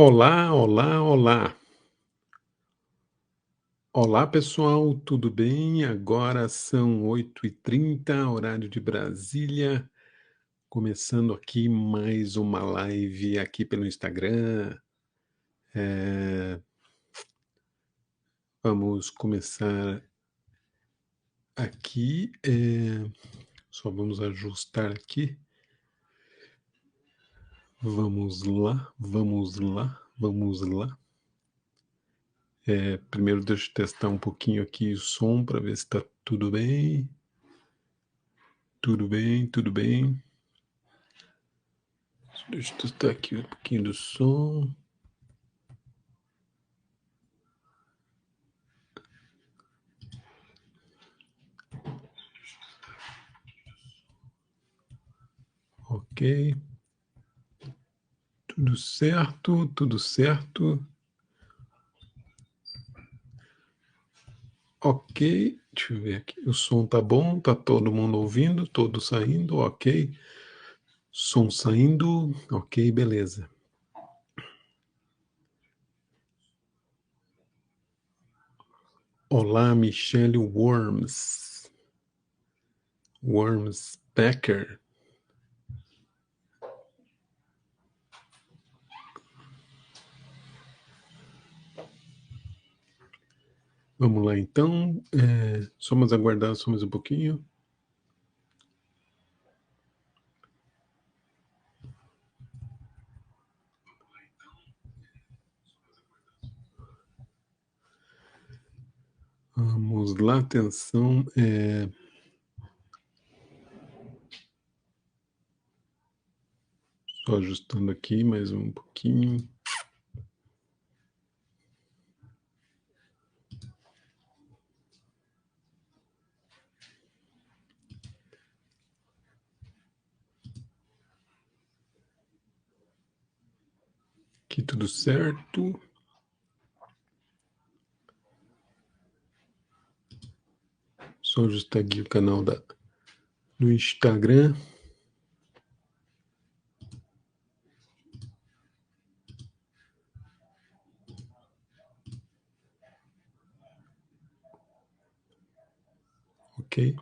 Olá, olá, olá. Olá, pessoal, tudo bem? Agora são 8h30, horário de Brasília, começando aqui mais uma live aqui pelo Instagram. Eh, Vamos começar aqui, só vamos ajustar aqui. Vamos lá, vamos lá, vamos lá. Primeiro deixa eu testar um pouquinho aqui o som para ver se está tudo bem. Tudo bem, tudo bem. Deixa eu testar aqui um pouquinho do som. Ok. Tudo certo, tudo certo. Ok. Deixa eu ver aqui. O som tá bom, tá todo mundo ouvindo, todo saindo, ok. Som saindo, ok, beleza. Olá, Michelle Worms. Worms Becker. Vamos lá então. Só mais aguardar só mais um pouquinho. Vamos lá, atenção. Só ajustando aqui mais um pouquinho. Aqui tudo certo. Só ajustar aqui o canal do Instagram. Ok.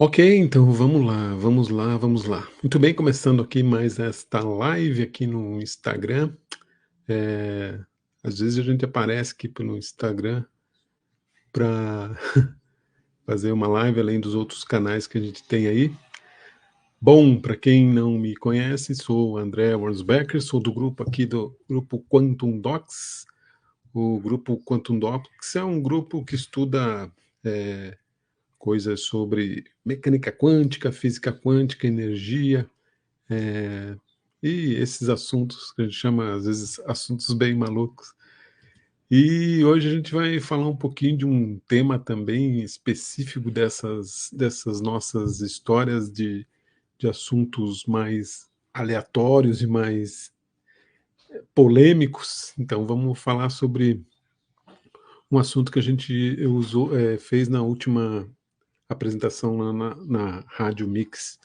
Ok, então vamos lá, vamos lá, vamos lá. Muito bem, começando aqui mais esta live aqui no Instagram. Eh, Às vezes a gente aparece aqui pelo Instagram para fazer uma live além dos outros canais que a gente tem aí. Bom, para quem não me conhece, sou o André Wornsbecker, sou do grupo aqui do grupo Quantum Docs. O grupo Quantum Docs é um grupo que estuda coisas sobre mecânica quântica, física quântica, energia, é, e esses assuntos que a gente chama, às vezes, assuntos bem malucos. E hoje a gente vai falar um pouquinho de um tema também específico dessas nossas histórias de assuntos mais aleatórios e mais polêmicos. Então vamos falar sobre um assunto que a gente usou, fez na última apresentação lá na Rádio Mix.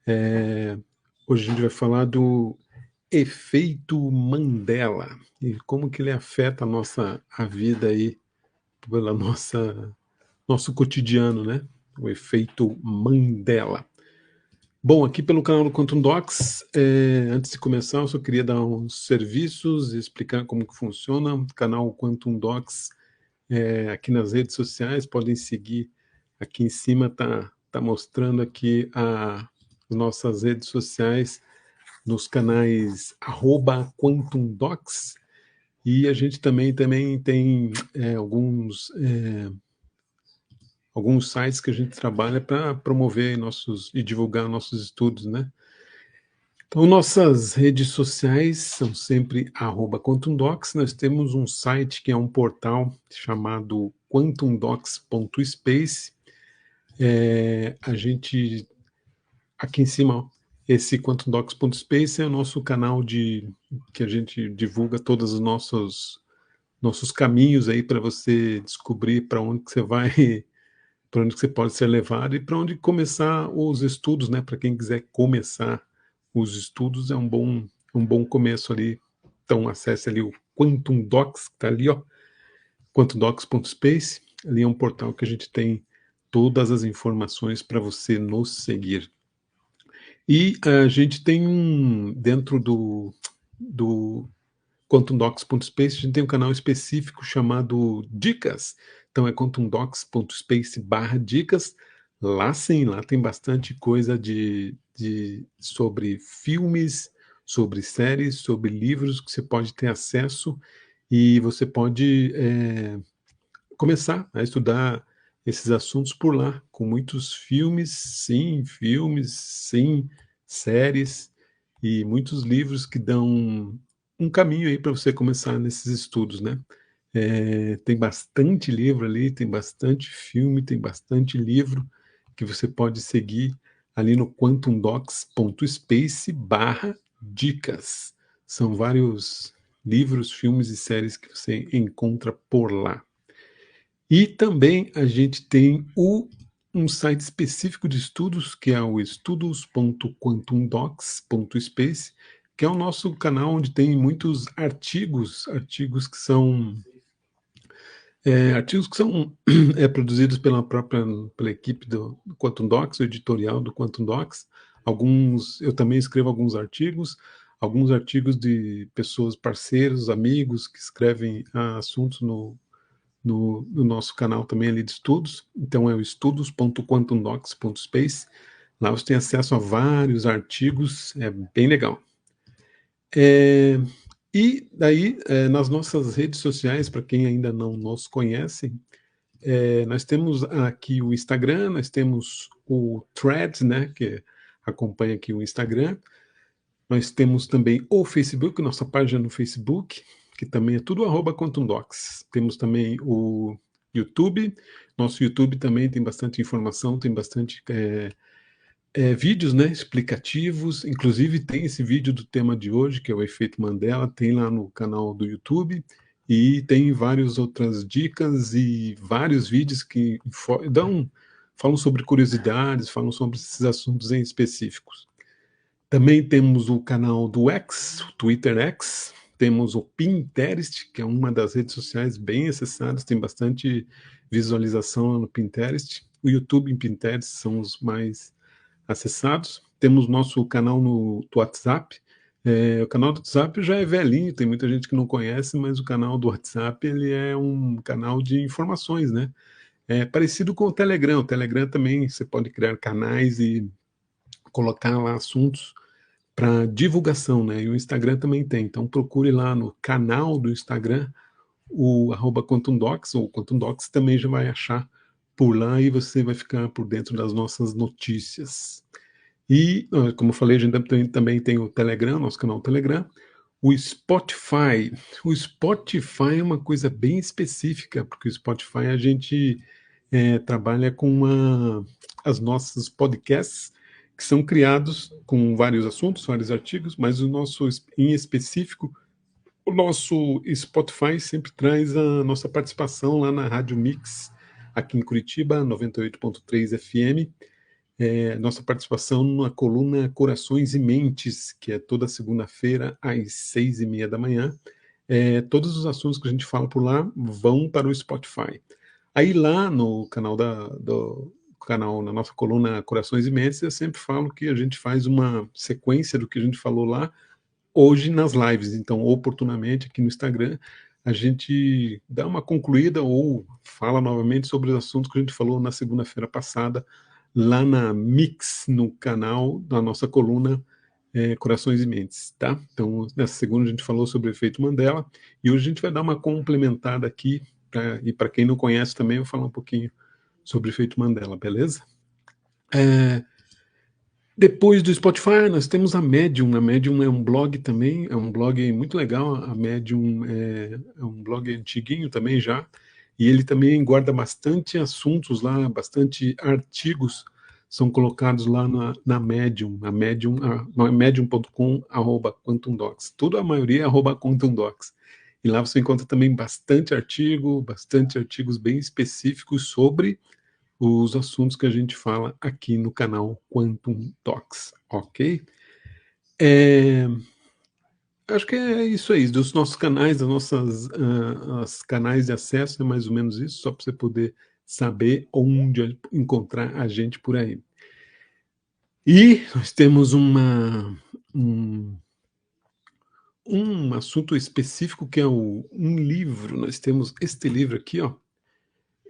É, Hoje a gente vai falar do efeito Mandela e como que ele afeta a vida aí pela nosso cotidiano, né? O efeito Mandela. Bom, aqui pelo canal do Quantum Docs, antes de começar, eu só queria dar uns serviços e explicar como que funciona. O canal Quantum Docs, aqui nas redes sociais, podem seguir. Aqui em cima tá mostrando aqui as nossas redes sociais nos canais @QuantumDocs, e a gente também tem alguns sites que a gente trabalha para promover e divulgar nossos estudos, né? Então, nossas redes sociais são sempre @QuantumDocs. Nós temos um site que é um portal chamado quantumdocs.space. A gente aqui em cima, ó, esse quantumdocs.space é o nosso canal que a gente divulga todos os nossos caminhos aí para você descobrir para onde que você vai, para onde que você pode ser levado e para onde começar os estudos, né? Para quem quiser começar os estudos é um bom começo ali. Então acesse ali o Quantum Docs, que está ali, ó, quantumdocs.space. Ali é um portal que a gente tem todas as informações para você nos seguir. E a gente tem dentro do quantumdocs.space, a gente tem um canal específico chamado Dicas. Então é quantumdocs.space/dicas. Lá sim, lá tem bastante coisa sobre filmes, sobre séries, sobre livros que você pode ter acesso e você pode começar a estudar esses assuntos por lá, com muitos filmes, sim, séries e muitos livros que dão um caminho aí para você começar nesses estudos, né? Tem bastante livro ali, tem bastante filme, tem bastante livro que você pode seguir ali no quantumdocs.space/dicas. São vários livros, filmes e séries que você encontra por lá. E também a gente tem um site específico de estudos, que é o estudos.quantumdocs.space, que é o nosso canal onde tem muitos artigos que são produzidos pela equipe do Quantum Docs, o editorial do Quantum Docs. Eu também escrevo alguns artigos de pessoas, parceiros, amigos, que escrevem assuntos no nosso canal também ali de estudos. Então é o estudos.quantumdocs.space. Lá você tem acesso a vários artigos, é bem legal. E daí, nas nossas redes sociais, para quem ainda não nos conhece, nós temos aqui o Instagram, nós temos o Threads, né, que acompanha aqui o Instagram. Nós temos também o Facebook, nossa página no Facebook, que também é tudo @quantumdocs. Temos também o YouTube. Nosso YouTube também tem bastante informação, tem bastante vídeos, né, explicativos. Inclusive tem esse vídeo do tema de hoje, que é o efeito Mandela, tem lá no canal do YouTube. E tem várias outras dicas e vários vídeos que falam sobre curiosidades, falam sobre esses assuntos em específicos. Também temos o canal do X, o Twitter X, temos o Pinterest, que é uma das redes sociais bem acessadas, tem bastante visualização no Pinterest. O YouTube e o Pinterest são os mais acessados. Temos nosso canal do WhatsApp. O canal do WhatsApp já é velhinho, tem muita gente que não conhece, mas o canal do WhatsApp ele é um canal de informações, né? É parecido com o Telegram. O Telegram também você pode criar canais e colocar lá assuntos para divulgação, né? E o Instagram também tem. Então procure lá no canal do Instagram o @quantumdocs, ou quantumdocs também já vai achar por lá e você vai ficar por dentro das nossas notícias. E, como eu falei, a gente também tem o Telegram, nosso canal Telegram, o Spotify. O Spotify é uma coisa bem específica, porque o Spotify a gente trabalha com as nossas podcasts, que são criados com vários assuntos, vários artigos, mas em específico, o nosso Spotify sempre traz a nossa participação lá na Rádio Mix, aqui em Curitiba, 98.3 FM, nossa participação na coluna Corações e Mentes, que é toda segunda-feira às 6h30 da manhã. Todos os assuntos que a gente fala por lá vão para o Spotify. Aí lá no canal na nossa coluna Corações e Mentes, eu sempre falo que a gente faz uma sequência do que a gente falou lá hoje nas lives. Então, oportunamente aqui no Instagram, a gente dá uma concluída ou fala novamente sobre os assuntos que a gente falou na segunda-feira passada, lá na Mix, no canal da nossa coluna Corações e Mentes, tá? Então, nessa segunda a gente falou sobre o efeito Mandela e hoje a gente vai dar uma complementada aqui, e para quem não conhece também, eu vou falar um pouquinho sobre o efeito Mandela, beleza? Depois do Spotify, nós temos a Medium. A Medium é um blog também, é um blog muito legal. A Medium é um blog antiguinho também já, e ele também guarda bastante assuntos lá, bastante artigos são colocados lá na Medium, medium.com, @quantumdocs. Tudo, a maioria é @quantumdocs. E lá você encontra também bastante artigos bem específicos sobre os assuntos que a gente fala aqui no canal Quantum Talks, ok? Acho que é isso aí, dos nossos canais, das nossas as canais de acesso, é mais ou menos isso, só para você poder saber onde encontrar a gente por aí. E nós temos um, um assunto específico que é um livro. Nós temos este livro aqui, ó,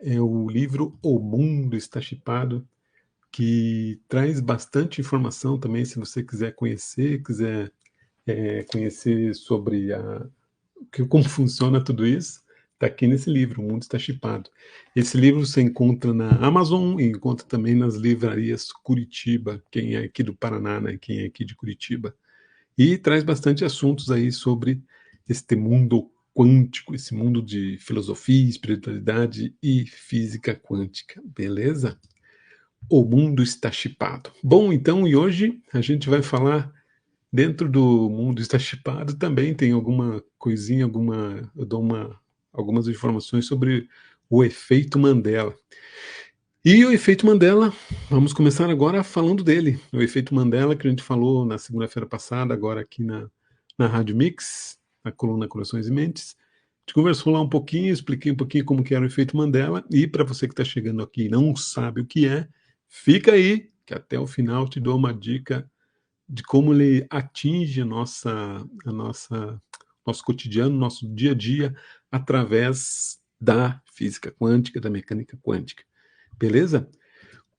é o livro O Mundo Está Chipado, que traz bastante informação também, se você quiser conhecer, quiser conhecer sobre como funciona tudo isso, está aqui nesse livro, O Mundo Está Chipado. Esse livro você encontra na Amazon e encontra também nas livrarias Curitiba, quem é aqui do Paraná, né? Quem é aqui de Curitiba. E traz bastante assuntos aí sobre este mundo quântico, esse mundo de filosofia, espiritualidade e física quântica, beleza? O mundo está chipado. Bom, então, e hoje a gente vai falar dentro do mundo está chipado também tem alguma coisinha, eu dou algumas informações sobre o efeito Mandela. E o efeito Mandela, vamos começar agora falando dele. O efeito Mandela que a gente falou na segunda-feira passada, agora aqui na Rádio Mix, na coluna Corações e Mentes. A gente conversou lá um pouquinho, expliquei um pouquinho como que era o efeito Mandela, e para você que está chegando aqui e não sabe o que é, fica aí, que até o final te dou uma dica de como ele atinge nosso cotidiano, nosso dia a dia, através da física quântica, da mecânica quântica. Beleza?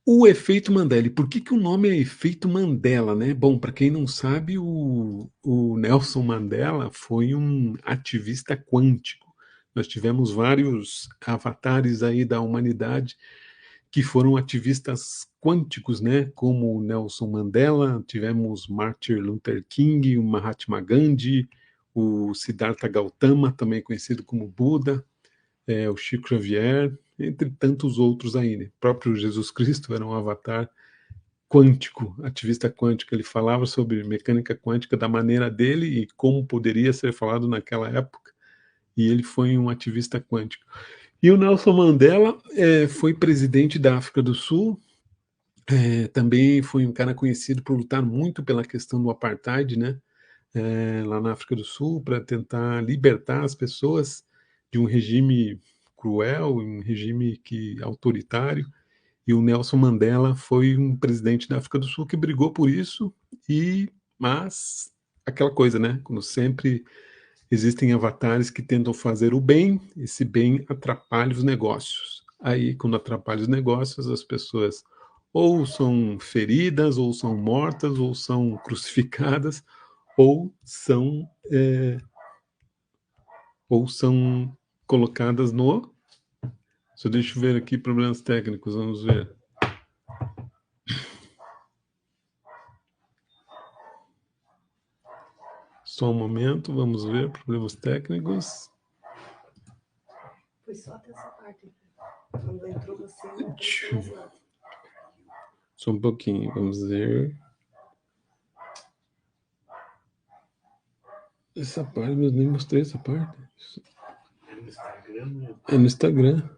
O efeito Mandela. E por que o nome é efeito Mandela, né? Bom, para quem não sabe, o Nelson Mandela foi um ativista quântico. Nós tivemos vários avatares aí da humanidade que foram ativistas quânticos, né? Como o Nelson Mandela, tivemos Martin Luther King, o Mahatma Gandhi, o Siddhartha Gautama, também conhecido como Buda, o Chico Xavier, entre tantos outros aí. Né? O próprio Jesus Cristo era um avatar quântico, ativista quântico. Ele falava sobre mecânica quântica da maneira dele e como poderia ser falado naquela época. E ele foi um ativista quântico. E o Nelson Mandela foi presidente da África do Sul, também foi um cara conhecido por lutar muito pela questão do apartheid, né? Lá na África do Sul, para tentar libertar as pessoas de um regime cruel, um regime autoritário. E o Nelson Mandela foi um presidente da África do Sul que brigou por isso, mas aquela coisa, né? Como sempre existem avatares que tentam fazer o bem, esse bem atrapalha os negócios. Aí, quando atrapalha os negócios, as pessoas ou são feridas, ou são mortas, ou são crucificadas, ou são, ou são colocadas no. Só deixa eu ver aqui problemas técnicos, vamos ver. Só um momento, vamos ver problemas técnicos. Foi só até essa parte. Quando entrou você, não. Só um pouquinho, vamos ver. Essa parte, mas nem mostrei essa parte. É no Instagram, né? É no Instagram.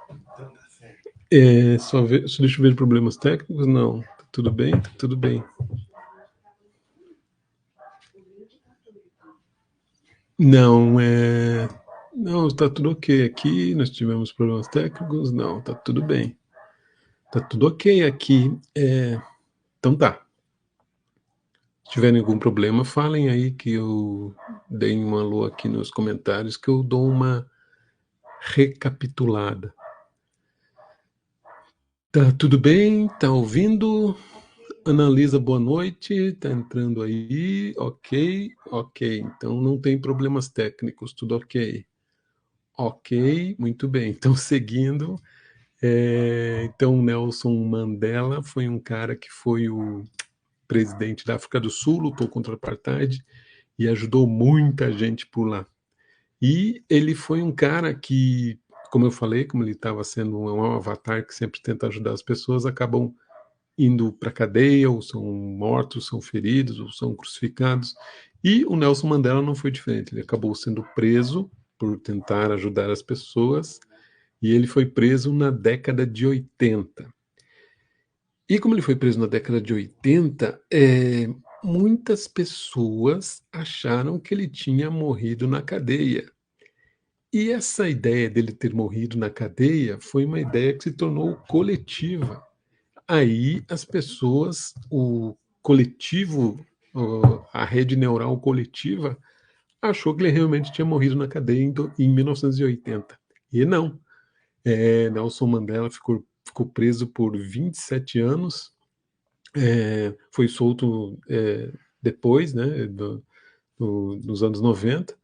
Então tá certo. Só deixa eu ver problemas técnicos. Não, tá tudo bem, tá tudo bem. Não, não, tá tudo ok aqui. Nós tivemos problemas técnicos. Não, tá tudo bem. Tá tudo ok aqui. Então tá. Se tiverem algum problema, falem aí que eu dei um alô aqui nos comentários que eu dou uma recapitulada. Tá tudo bem? Tá ouvindo? Analisa, boa noite. Tá entrando aí? Ok. Então não tem problemas técnicos, tudo ok. Ok, muito bem. Então, seguindo. Então, Nelson Mandela foi um cara que foi o presidente da África do Sul, lutou contra o apartheid e ajudou muita gente por lá. E ele foi um cara que, como eu falei, como ele estava sendo um avatar que sempre tenta ajudar as pessoas, acabam indo para a cadeia, ou são mortos, são feridos, ou são crucificados. E o Nelson Mandela não foi diferente, ele acabou sendo preso por tentar ajudar as pessoas, e ele foi preso na década de 80. E como ele foi preso na década de 80, muitas pessoas acharam que ele tinha morrido na cadeia. E essa ideia dele ter morrido na cadeia foi uma ideia que se tornou coletiva. Aí as pessoas, o coletivo, a rede neural coletiva, achou que ele realmente tinha morrido na cadeia em 1980. E não. Nelson Mandela ficou preso por 27 anos, foi solto depois, né, nos anos 90,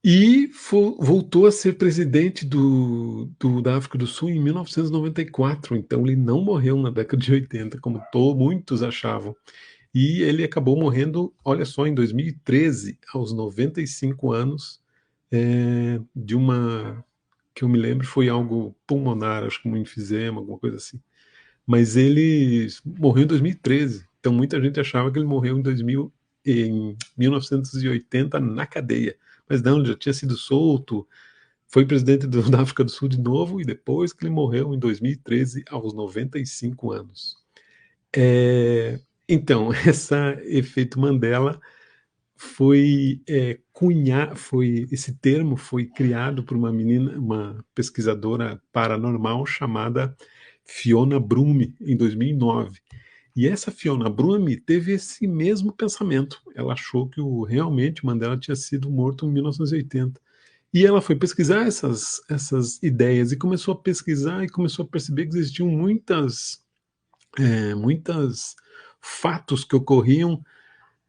e voltou a ser presidente da África do Sul em 1994. Então ele não morreu na década de 80, como muitos achavam. E ele acabou morrendo, olha só, em 2013, aos 95 anos, de uma, que eu me lembro, foi algo pulmonar, acho que um enfisema, alguma coisa assim. Mas ele morreu em 2013, então muita gente achava que ele morreu em 1980 na cadeia. Mas não, ele já tinha sido solto, foi presidente da África do Sul de novo, e depois que ele morreu em 2013, aos 95 anos. Então, esse efeito Mandela esse termo foi criado por uma pesquisadora paranormal chamada Fiona Brumi, em 2009. E essa Fiona Brumi teve esse mesmo pensamento. Ela achou que realmente o Mandela tinha sido morto em 1980. E ela foi pesquisar essas ideias e começou a pesquisar e começou a perceber que existiam muitas fatos que ocorriam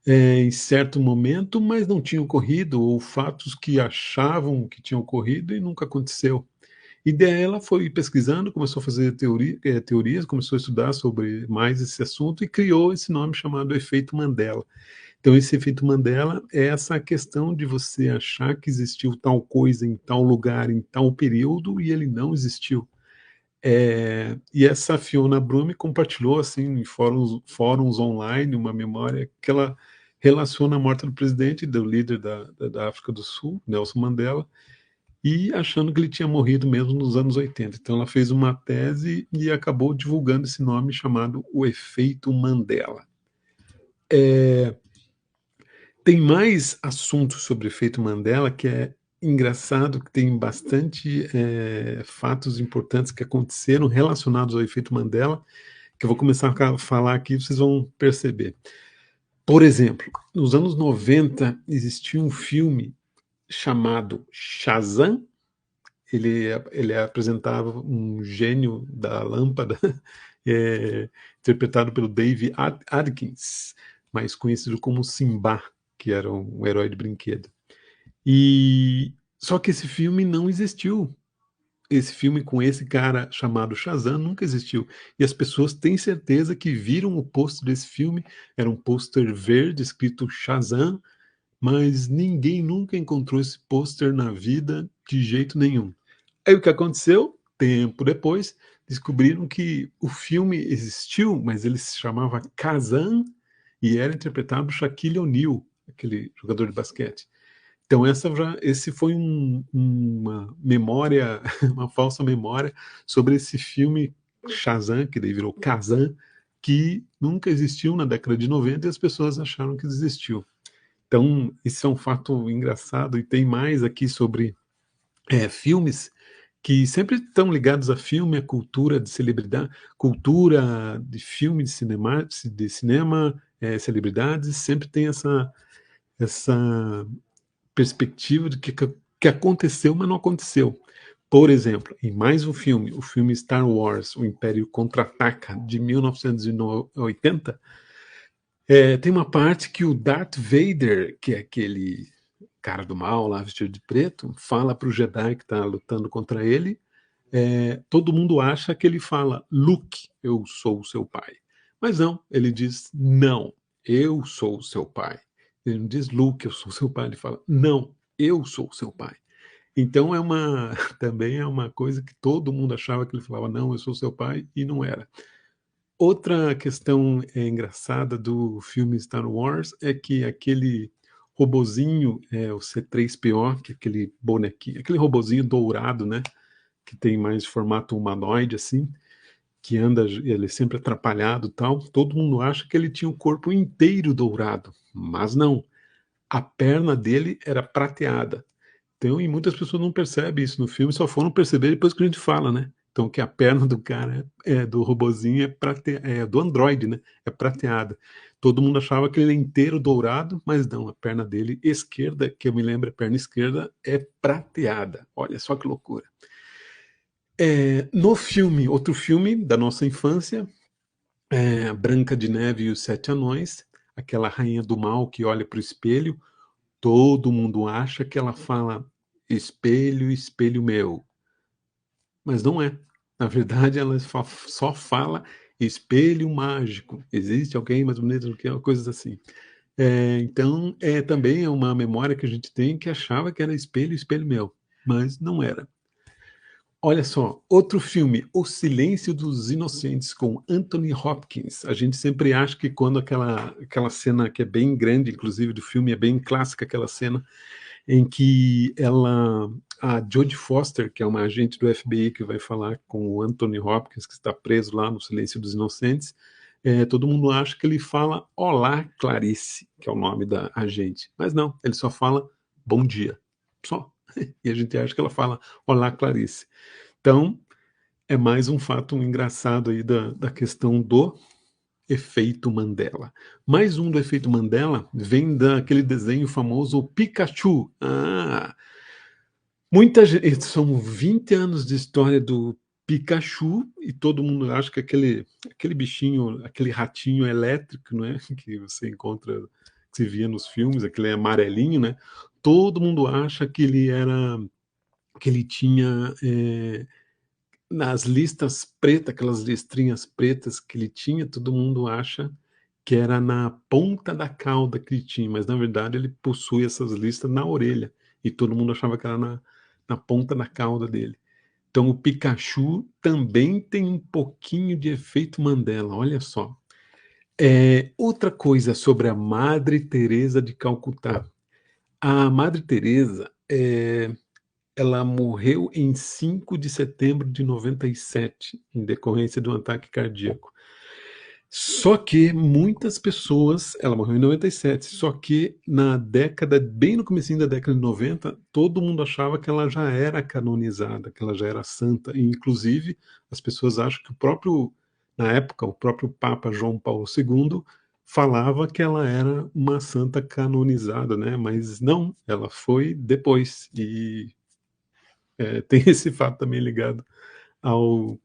em certo momento, mas não tinham ocorrido, ou fatos que achavam que tinham ocorrido e nunca aconteceu. E daí ela foi pesquisando, começou a fazer teorias, começou a estudar sobre mais esse assunto e criou esse nome chamado efeito Mandela. Então, esse efeito Mandela é essa questão de você achar que existiu tal coisa em tal lugar, em tal período, e ele não existiu. E essa Fiona Brumi compartilhou assim em fóruns online uma memória que ela relaciona a morte do presidente, do líder da África do Sul, Nelson Mandela, e achando que ele tinha morrido mesmo nos anos 80. Então ela fez uma tese e acabou divulgando esse nome chamado o efeito Mandela. Tem mais assuntos sobre o efeito Mandela que é engraçado, que tem bastante fatos importantes que aconteceram relacionados ao efeito Mandela, que eu vou começar a falar aqui, vocês vão perceber. Por exemplo, nos anos 90 existia um filme chamado Shazam. Ele apresentava um gênio da lâmpada, interpretado pelo Dave Adkins, mais conhecido como Simba, que era um herói de brinquedo. E só que esse filme não existiu. Esse filme com esse cara chamado Shazam nunca existiu. E as pessoas têm certeza que viram o pôster desse filme, era um pôster verde escrito Shazam, mas ninguém nunca encontrou esse pôster na vida de jeito nenhum. Aí o que aconteceu? Tempo depois, descobriram que o filme existiu, mas ele se chamava Kazan e era interpretado por Shaquille O'Neal, aquele jogador de basquete. Então esse foi uma memória, uma falsa memória sobre esse filme Shazam, que daí virou Kazan, que nunca existiu na década de 90 e as pessoas acharam que existiu. Então, isso é um fato engraçado e tem mais aqui sobre filmes que sempre estão ligados a filme, a cultura de celebridade, cultura de filme, de cinema, celebridades, sempre tem essa perspectiva de que aconteceu, mas não aconteceu. Por exemplo, em mais um filme, o filme Star Wars, O Império Contra-Ataca, de 1980, tem uma parte que o Darth Vader, que é aquele cara do mal lá vestido de preto, fala para o Jedi que está lutando contra ele. Todo mundo acha que ele fala, Luke, eu sou o seu pai. Mas não, ele diz, não, eu sou o seu pai. Ele não diz, Luke, eu sou o seu pai. Ele fala, não, eu sou o seu pai. Então também é uma coisa que todo mundo achava que ele falava, não, eu sou o seu pai, e não era. Outra questão engraçada do filme Star Wars é que aquele robozinho, o C3PO, que é aquele bonequinho, aquele robozinho dourado, né, que tem mais formato humanoide, assim, que anda, ele é sempre atrapalhado e tal, todo mundo acha que ele tinha o corpo inteiro dourado, mas não, a perna dele era prateada. Então, e muitas pessoas não percebem isso no filme, só foram perceber depois que a gente fala, né. Então que a perna do cara do robozinho do androide, né, é prateada. Todo mundo achava que ele é inteiro dourado, mas não, a perna dele esquerda, que eu me lembro, a perna esquerda é prateada. Olha só que loucura. No filme, outro filme da nossa infância, Branca de Neve e os Sete Anões, aquela rainha do mal que olha para o espelho, todo mundo acha que ela fala: "Espelho, espelho meu", mas não é. Na verdade, ela só fala: "Espelho mágico, existe alguém mais bonito do que eu", coisas assim. Então, também é uma memória que a gente tem que achava que era espelho, espelho meu, mas não era. Olha só, outro filme, O Silêncio dos Inocentes, com Anthony Hopkins. A gente sempre acha que quando aquela cena que é bem grande, inclusive, do filme, é bem clássica aquela cena em que a Jodie Foster, que é uma agente do FBI que vai falar com o Anthony Hopkins, que está preso lá no Silêncio dos Inocentes, todo mundo acha que ele fala Olá, Clarice, que é o nome da agente. Mas não, ele só fala bom dia, só. E a gente acha que ela fala Olá, Clarice. Então, é mais um fato engraçado aí da questão do efeito Mandela. Mais um do efeito Mandela vem daquele desenho famoso o Pikachu. Muita gente, são 20 anos de história do Pikachu e todo mundo acha que aquele bichinho, aquele ratinho elétrico, não é, que você encontra, que se via nos filmes, aquele amarelinho, né? Todo mundo acha que ele tinha nas listas pretas, aquelas listrinhas pretas que ele tinha, todo mundo acha que era na ponta da cauda que ele tinha, mas na verdade ele possui essas listas na orelha, e todo mundo achava que era na ponta da cauda dele. Então o Pikachu também tem um pouquinho de efeito Mandela, olha só. Outra coisa sobre a Madre Teresa de Calcutá. A Madre Teresa, ela morreu em 5 de setembro de 97, em decorrência de um ataque cardíaco. Só que muitas pessoas, ela morreu em 97, só que na década, bem no comecinho da década de 90, todo mundo achava que ela já era canonizada, que ela já era santa, e inclusive as pessoas acham que na época, o próprio Papa João Paulo II falava que ela era uma santa canonizada, né? Mas não, ela foi depois, e tem esse fato também ligado ao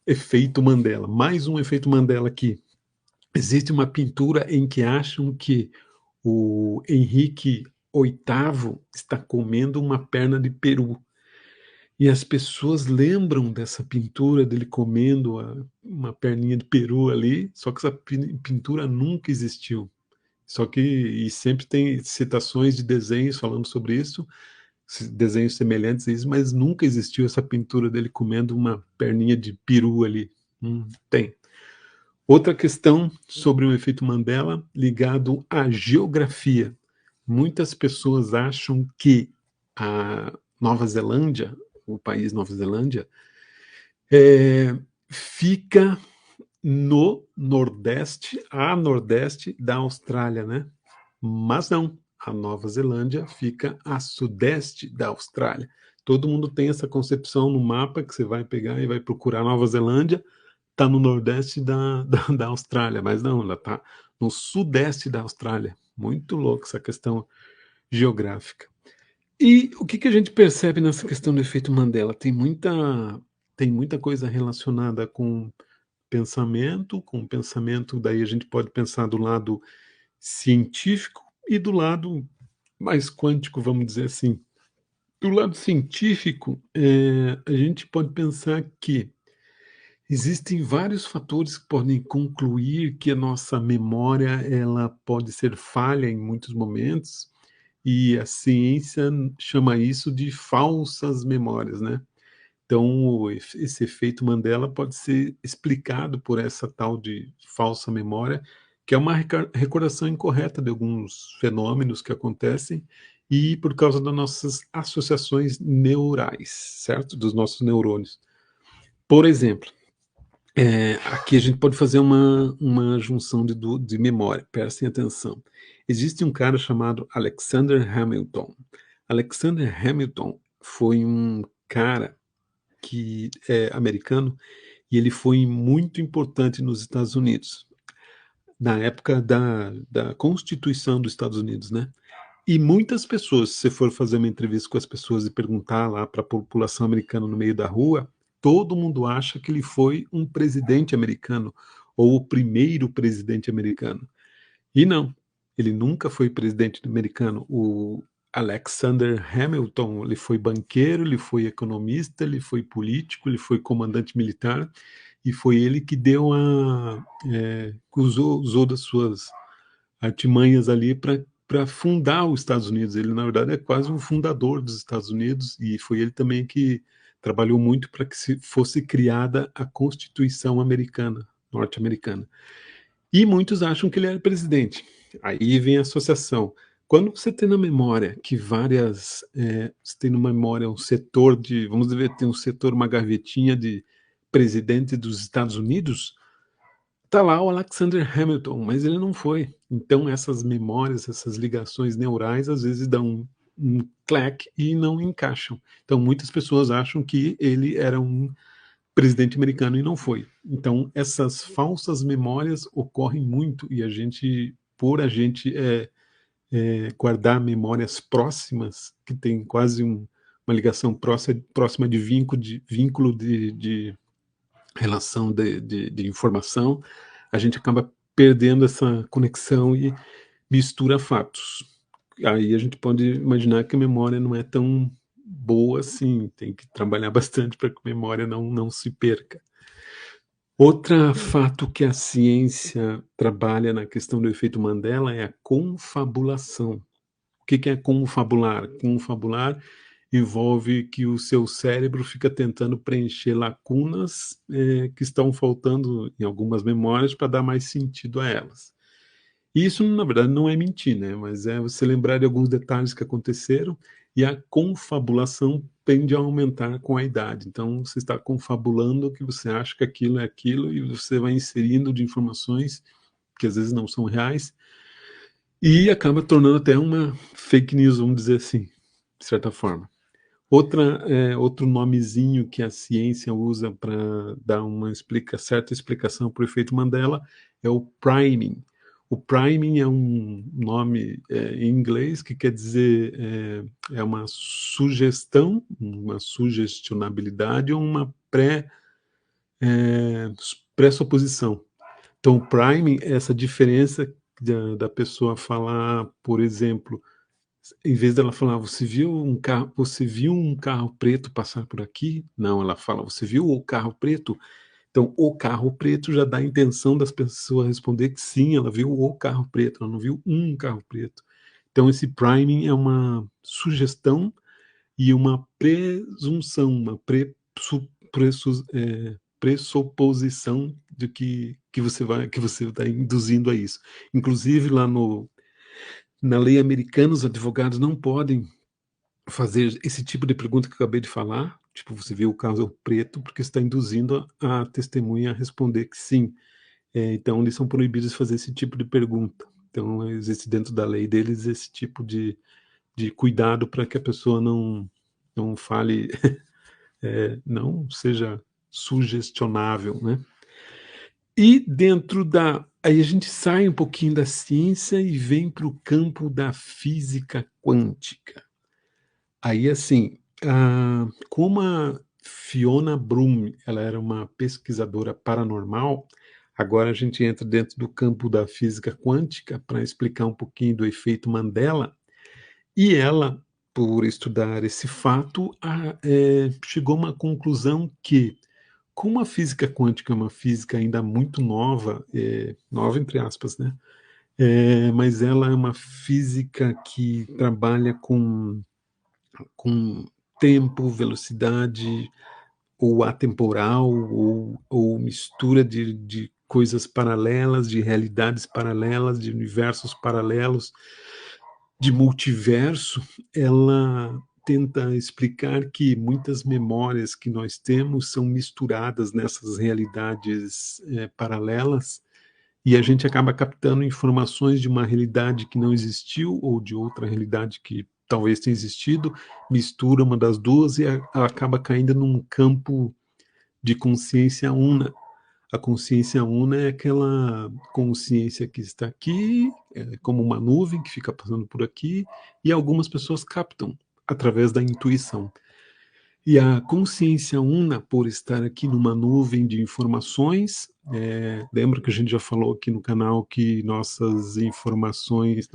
efeito Mandela. Mais um efeito Mandela aqui. Existe uma pintura em que acham que o Henrique VIII está comendo uma perna de peru. E as pessoas lembram dessa pintura dele comendo uma perninha de peru ali, só que essa pintura nunca existiu. Só que, e sempre tem citações de desenhos falando sobre isso, desenhos semelhantes a isso, mas nunca existiu essa pintura dele comendo uma perninha de peru ali. Tem. Outra questão sobre o efeito Mandela ligado à geografia. Muitas pessoas acham que a Nova Zelândia, o país Nova Zelândia, fica no nordeste, a nordeste da Austrália, né? Mas não, a Nova Zelândia fica a sudeste da Austrália. Todo mundo tem essa concepção no mapa que você vai pegar e vai procurar Nova Zelândia, está no nordeste da Austrália, mas não, ela está no sudeste da Austrália. Muito louco essa questão geográfica. E o que a gente percebe nessa questão do efeito Mandela? Tem muita coisa relacionada com pensamento, daí a gente pode pensar do lado científico e do lado mais quântico, vamos dizer assim. Do lado científico, a gente pode pensar que existem vários fatores que podem concluir que a nossa memória ela pode ser falha em muitos momentos, e a ciência chama isso de falsas memórias, né? Então, esse efeito Mandela pode ser explicado por essa tal de falsa memória, que é uma recordação incorreta de alguns fenômenos que acontecem e por causa das nossas associações neurais, certo? Dos nossos neurônios. Por exemplo, Aqui a gente pode fazer uma junção de memória, prestem atenção. Existe um cara chamado Alexander Hamilton. Alexander Hamilton foi um cara que é americano e ele foi muito importante nos Estados Unidos, na época da Constituição dos Estados Unidos, né? E muitas pessoas, se você for fazer uma entrevista com as pessoas e perguntar lá para a população americana no meio da rua, todo mundo acha que ele foi um presidente americano ou o primeiro presidente americano. E não, ele nunca foi presidente americano. O Alexander Hamilton, ele foi banqueiro, ele foi economista, ele foi político, ele foi comandante militar e foi ele que deu usou das suas artimanhas ali para fundar os Estados Unidos. Ele, na verdade, é quase um fundador dos Estados Unidos e foi ele também que trabalhou muito para que fosse criada a Constituição americana, norte-americana. E muitos acham que ele era presidente. Aí vem a associação. Quando você tem na memória que você tem numa memória um setor vamos dizer, tem um setor, uma gavetinha de presidente dos Estados Unidos, tá lá o Alexander Hamilton, mas ele não foi. Então essas memórias, essas ligações neurais, às vezes dão um clack e não encaixam. Então muitas pessoas acham que ele era um presidente americano e não foi. Então essas falsas memórias ocorrem muito e por a gente guardar memórias próximas, que tem quase uma ligação próxima de vínculo de relação de informação, a gente acaba perdendo essa conexão e mistura fatos. Aí a gente pode imaginar que a memória não é tão boa assim, tem que trabalhar bastante para que a memória não se perca. Outro fato que a ciência trabalha na questão do efeito Mandela é a confabulação. O que é confabular? Confabular envolve que o seu cérebro fica tentando preencher lacunas que estão faltando em algumas memórias para dar mais sentido a elas. E isso, na verdade, não é mentir, né? Mas é você lembrar de alguns detalhes que aconteceram e a confabulação tende a aumentar com a idade. Então, você está confabulando que você acha que aquilo é aquilo e você vai inserindo de informações que às vezes não são reais e acaba tornando até uma fake news, vamos dizer assim, de certa forma. Outro nomezinho que a ciência usa para dar uma certa explicação para o efeito Mandela é o priming. O priming é um nome em inglês que quer dizer uma sugestão, uma sugestionabilidade ou uma pressuposição. Então, o priming é essa diferença da pessoa falar, por exemplo, em vez dela falar, você viu um carro preto passar por aqui? Não, ela fala, você viu o carro preto? Então, o carro preto já dá a intenção das pessoas responder que sim, ela viu o carro preto, ela não viu um carro preto. Então, esse priming é uma sugestão e uma presunção, uma pressuposição de que você está induzindo a isso. Inclusive, lá na lei americana, os advogados não podem fazer esse tipo de pergunta que eu acabei de falar, tipo, você viu o caso preto, porque está induzindo a testemunha a responder que sim. Então, eles são proibidos de fazer esse tipo de pergunta. Então, existe dentro da lei deles esse tipo de cuidado para que a pessoa não fale, não seja sugestionável, né? E dentro aí a gente sai um pouquinho da ciência e vem para o campo da física quântica. Aí, assim, como a Fiona Bloom, ela era uma pesquisadora paranormal, agora a gente entra dentro do campo da física quântica para explicar um pouquinho do efeito Mandela, e ela, por estudar esse fato, chegou a uma conclusão que, como a física quântica é uma física ainda muito nova, nova entre aspas, né? Mas ela é uma física que trabalha com tempo, velocidade, ou atemporal, ou mistura de coisas paralelas, de realidades paralelas, de universos paralelos, de multiverso, ela tenta explicar que muitas memórias que nós temos são misturadas nessas realidades paralelas, e a gente acaba captando informações de uma realidade que não existiu ou de outra realidade que talvez tenha existido, mistura uma das duas e acaba caindo num campo de consciência una. A consciência una é aquela consciência que está aqui, como uma nuvem que fica passando por aqui, e algumas pessoas captam através da intuição. E a consciência una, por estar aqui numa nuvem de informações, lembra que a gente já falou aqui no canal que nossas informações,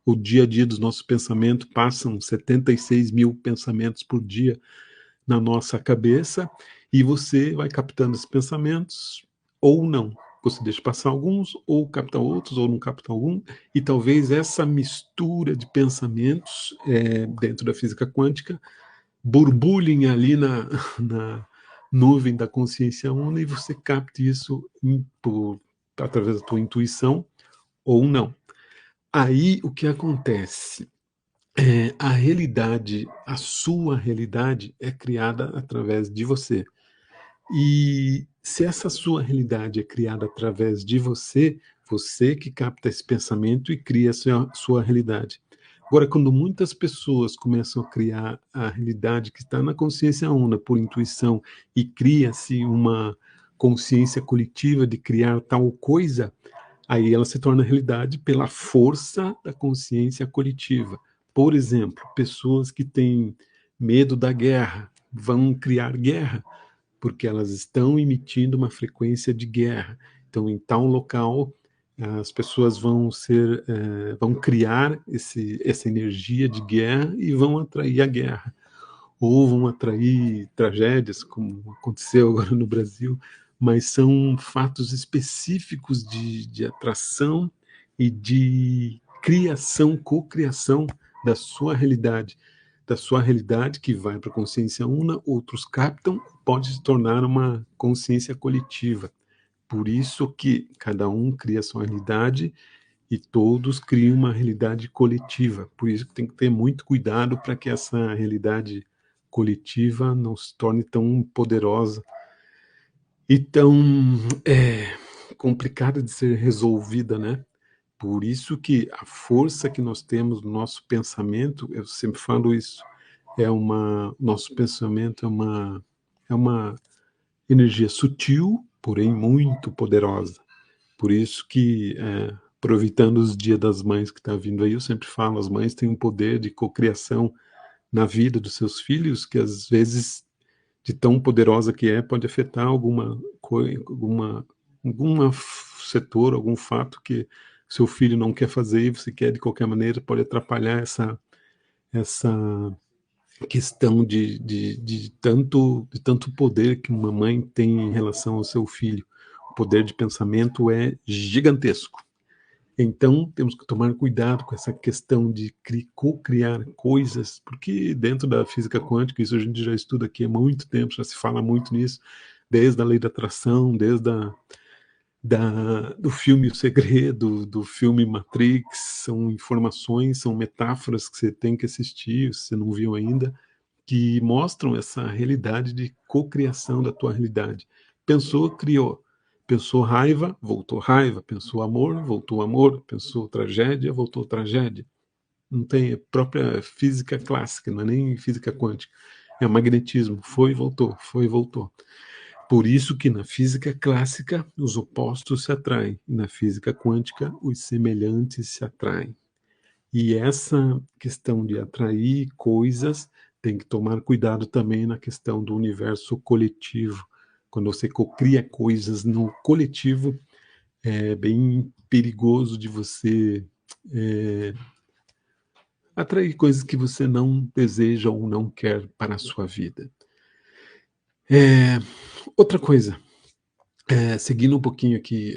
o dia a dia dos nossos pensamentos passam 76 mil pensamentos por dia na nossa cabeça, e você vai captando esses pensamentos ou não. Você deixa passar alguns, ou capta outros, ou não capta algum, e talvez essa mistura de pensamentos dentro da física quântica borbulhem ali na nuvem da consciência una e você capte isso através da tua intuição ou não. Aí o que acontece? A realidade, a sua realidade é criada através de você. E se essa sua realidade é criada através de você, você que capta esse pensamento e cria a sua realidade. Agora, quando muitas pessoas começam a criar a realidade que está na consciência una por intuição e cria-se uma consciência coletiva de criar tal coisa, aí ela se torna realidade pela força da consciência coletiva. Por exemplo, pessoas que têm medo da guerra vão criar guerra porque elas estão emitindo uma frequência de guerra. Então, em tal local, as pessoas vão criar essa energia de guerra e vão atrair a guerra, ou vão atrair tragédias, como aconteceu agora no Brasil, mas são fatos específicos de atração e de criação, cocriação da sua realidade que vai para a consciência una, outros captam, pode se tornar uma consciência coletiva. Por isso que cada um cria a sua realidade e todos criam uma realidade coletiva. Por isso que tem que ter muito cuidado para que essa realidade coletiva não se torne tão poderosa e tão complicada de ser resolvida, né? Por isso que a força que nós temos no nosso pensamento, eu sempre falo isso, nosso pensamento é uma energia sutil, porém muito poderosa. Por isso que, aproveitando os Dia das Mães que está vindo aí, eu sempre falo, as mães têm um poder de cocriação na vida dos seus filhos, que às vezes, de tão poderosa que pode afetar algum setor, algum fato que seu filho não quer fazer e você quer de qualquer maneira, pode atrapalhar essa questão de tanto poder que uma mãe tem em relação ao seu filho. O poder de pensamento é gigantesco. Então, temos que tomar cuidado com essa questão de co-criar coisas, porque dentro da física quântica, isso a gente já estuda aqui há muito tempo, já se fala muito nisso, desde a lei da atração, desde do filme O Segredo, do filme Matrix, são informações, são metáforas que você tem que assistir, se você não viu ainda, que mostram essa realidade de cocriação da tua realidade. Pensou, criou. Pensou raiva, voltou raiva. Pensou amor, voltou amor. Pensou tragédia, voltou tragédia. Não tem a própria física clássica, não é nem física quântica. É magnetismo. Foi e voltou, foi e voltou. Por isso que na física clássica os opostos se atraem. E na física quântica os semelhantes se atraem. E essa questão de atrair coisas tem que tomar cuidado também na questão do universo coletivo. Quando você cria coisas no coletivo, é bem perigoso de você atrair coisas que você não deseja ou não quer para a sua vida. Outra coisa, seguindo um pouquinho aqui,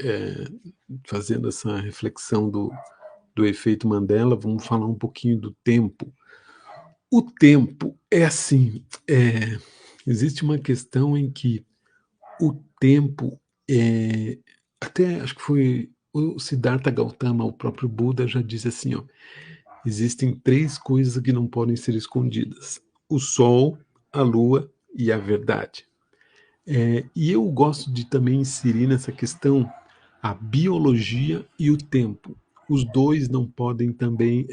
fazendo essa reflexão do efeito Mandela, vamos falar um pouquinho do tempo. O tempo é assim, existe uma questão em que o tempo, até acho que foi o Siddhartha Gautama, o próprio Buda, já disse assim, ó, existem 3 coisas que não podem ser escondidas: o sol, a lua e a verdade. E eu gosto de também inserir nessa questão a biologia e o tempo. Os 2 não podem também,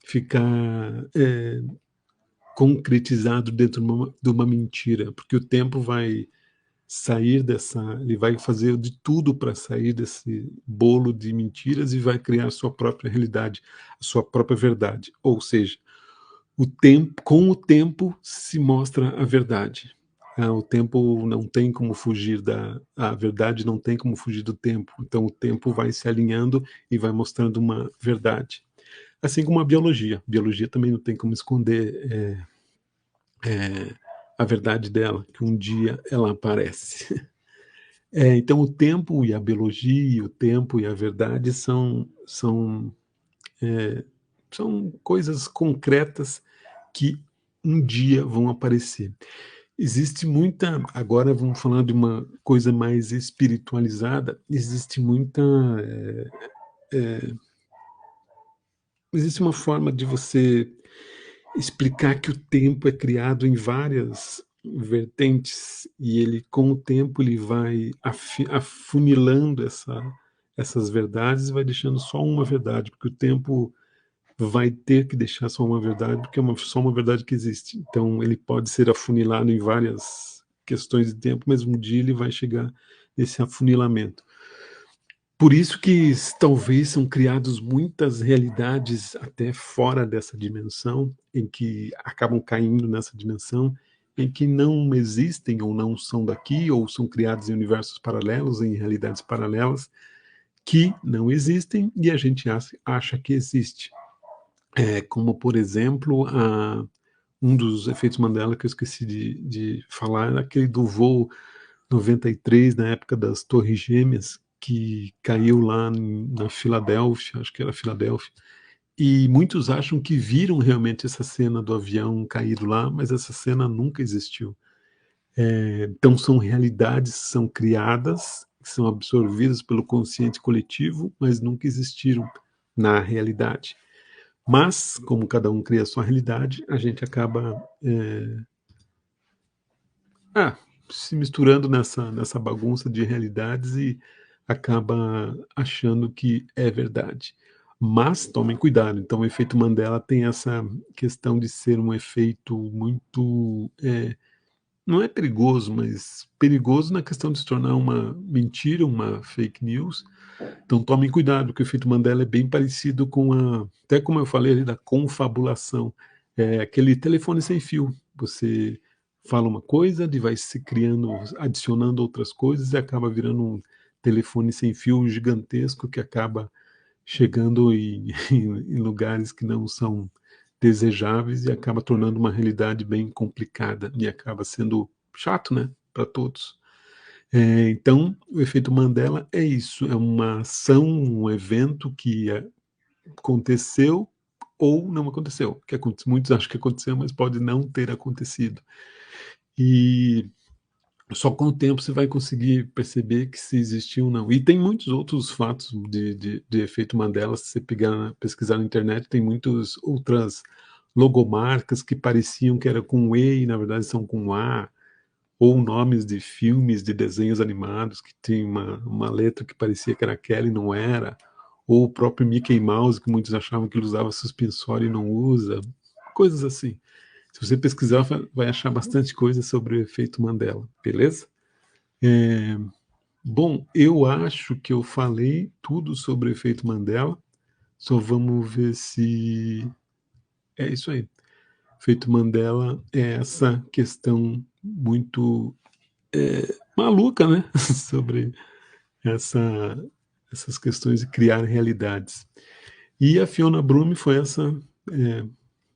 ficar, concretizado dentro de uma mentira, porque o tempo vai sair dessa, ele vai fazer de tudo para sair desse bolo de mentiras e vai criar a sua própria realidade, a sua própria verdade. Ou seja, com o tempo se mostra a verdade. O tempo não tem como fugir a verdade não tem como fugir do tempo. Então o tempo vai se alinhando e vai mostrando uma verdade. Assim como a biologia. A biologia também não tem como esconder a verdade dela, que um dia ela aparece. Então o tempo e a biologia, o tempo e a verdade são coisas concretas que um dia vão aparecer. Existe muita, agora vamos falar de uma coisa mais espiritualizada, existe uma forma de você explicar que o tempo é criado em várias vertentes e ele, com o tempo, ele vai afunilando essas verdades e vai deixando só uma verdade, porque o tempo vai ter que deixar só uma verdade, porque é só uma verdade que existe. Então, ele pode ser afunilado em várias questões de tempo, mas um dia ele vai chegar nesse afunilamento. Por isso que talvez são criados muitas realidades até fora dessa dimensão, em que acabam caindo nessa dimensão, em que não existem ou não são daqui, ou são criados em universos paralelos, em realidades paralelas, que não existem e a gente acha que existe. Como, por exemplo, um dos efeitos Mandela que eu esqueci de falar, aquele do voo 93, na época das Torres Gêmeas, que caiu lá na Filadélfia, acho que era Filadélfia, e muitos acham que viram realmente essa cena do avião caído lá, mas essa cena nunca existiu. Então são realidades, são criadas, são absorvidas pelo consciente coletivo, mas nunca existiram na realidade. Mas, como cada um cria a sua realidade, a gente acaba ah, se misturando nessa bagunça de realidades e acaba achando que é verdade. Mas tomem cuidado. Então, o efeito Mandela tem essa questão de ser um efeito muito. Não é perigoso, mas perigoso na questão de se tornar uma mentira, uma fake news. Então, tomem cuidado, porque o efeito Mandela é bem parecido com até como eu falei ali, da confabulação. É aquele telefone sem fio. Você fala uma coisa, e vai se criando, adicionando outras coisas e acaba virando um telefone sem fio gigantesco que acaba chegando em lugares que não são desejáveis e acaba tornando uma realidade bem complicada e acaba sendo chato, né, para todos. Então, o efeito Mandela é isso, é uma ação, um evento que aconteceu ou não aconteceu. Muitos acham que aconteceu, mas pode não ter acontecido. E só com o tempo você vai conseguir perceber que se existiu ou não. E tem muitos outros fatos de efeito Mandela, se você pesquisar na internet, tem muitas outras logomarcas que pareciam que era com E e na verdade são com A, ou nomes de filmes, de desenhos animados que tem uma letra que parecia que era aquela e não era, ou o próprio Mickey Mouse, que muitos achavam que ele usava suspensório e não usa, coisas assim. Se você pesquisar, vai achar bastante coisa sobre o efeito Mandela, beleza? É, bom, eu acho que eu falei tudo sobre o efeito Mandela, só vamos ver se é isso aí. O efeito Mandela é essa questão muito maluca, né? Sobre essa, essas questões de criar realidades. E a Fiona Brume foi essa é,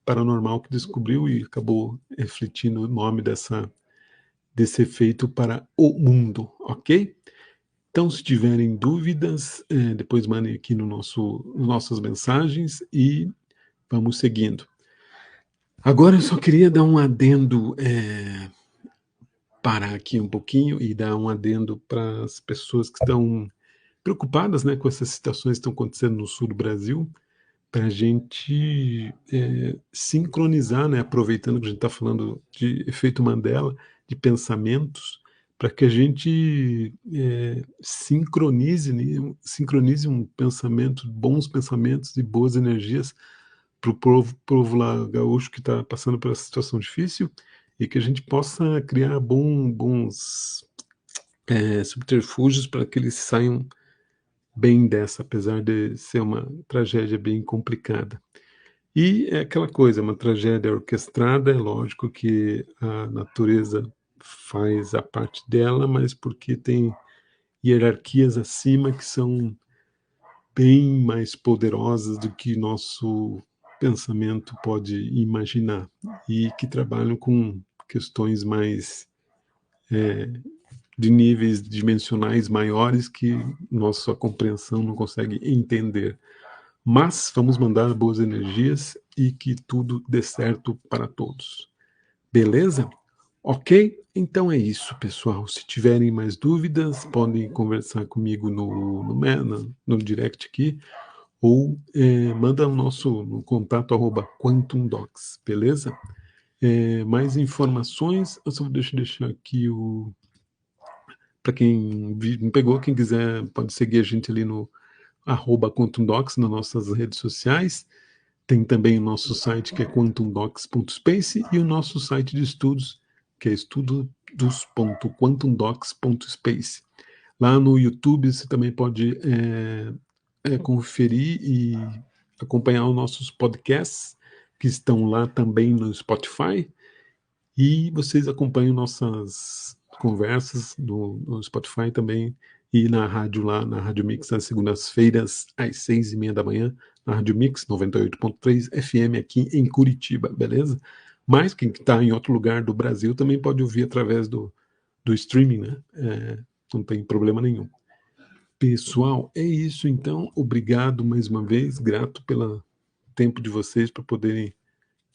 paranormal que descobriu e acabou refletindo o nome desse efeito para o mundo, ok? Então, se tiverem dúvidas, depois mandem aqui nas nossas mensagens e vamos seguindo. Agora eu só queria dar um adendo, parar aqui um pouquinho e dar um adendo para as pessoas que estão preocupadas, né, com essas situações que estão acontecendo no sul do Brasil. para a gente sincronizar, né, aproveitando que a gente está falando de efeito Mandela, de pensamentos, para que a gente sincronize um pensamento, bons pensamentos e boas energias para o povo lá gaúcho que está passando por essa situação difícil e que a gente possa criar bons subterfúgios para que eles saiam bem dessa, apesar de ser uma tragédia bem complicada. E é aquela coisa, uma tragédia orquestrada, é lógico que a natureza faz a parte dela, mas porque tem hierarquias acima que são bem mais poderosas do que nosso pensamento pode imaginar e que trabalham com questões mais de níveis dimensionais maiores que nossa compreensão não consegue entender. Mas vamos mandar boas energias e que tudo dê certo para todos. Beleza? Ok? Então é isso, pessoal. Se tiverem mais dúvidas, podem conversar comigo no direct aqui ou manda o nosso no contato @quantumdocs, beleza? Mais informações, eu só deixar aqui para quem não pegou, quem quiser pode seguir a gente ali no @quantumdocs nas nossas redes sociais. Tem também o nosso site que é quantumdocs.space e o nosso site de estudos que é estudos.quantumdocs.space. Lá no YouTube você também pode conferir e acompanhar os nossos podcasts que estão lá também no Spotify e vocês acompanham nossas conversas no Spotify também e na rádio lá, na Rádio Mix, às segundas-feiras, às 6:30 da manhã, na Rádio Mix 98.3 FM aqui em Curitiba, beleza? Mas quem está em outro lugar do Brasil também pode ouvir através do streaming, né? Não tem problema nenhum. Pessoal, é isso então. Obrigado mais uma vez, grato pelo tempo de vocês para poderem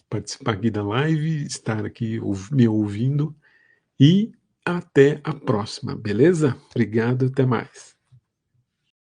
participar aqui da live, estar aqui me ouvindo e até a próxima, beleza? Obrigado, até mais.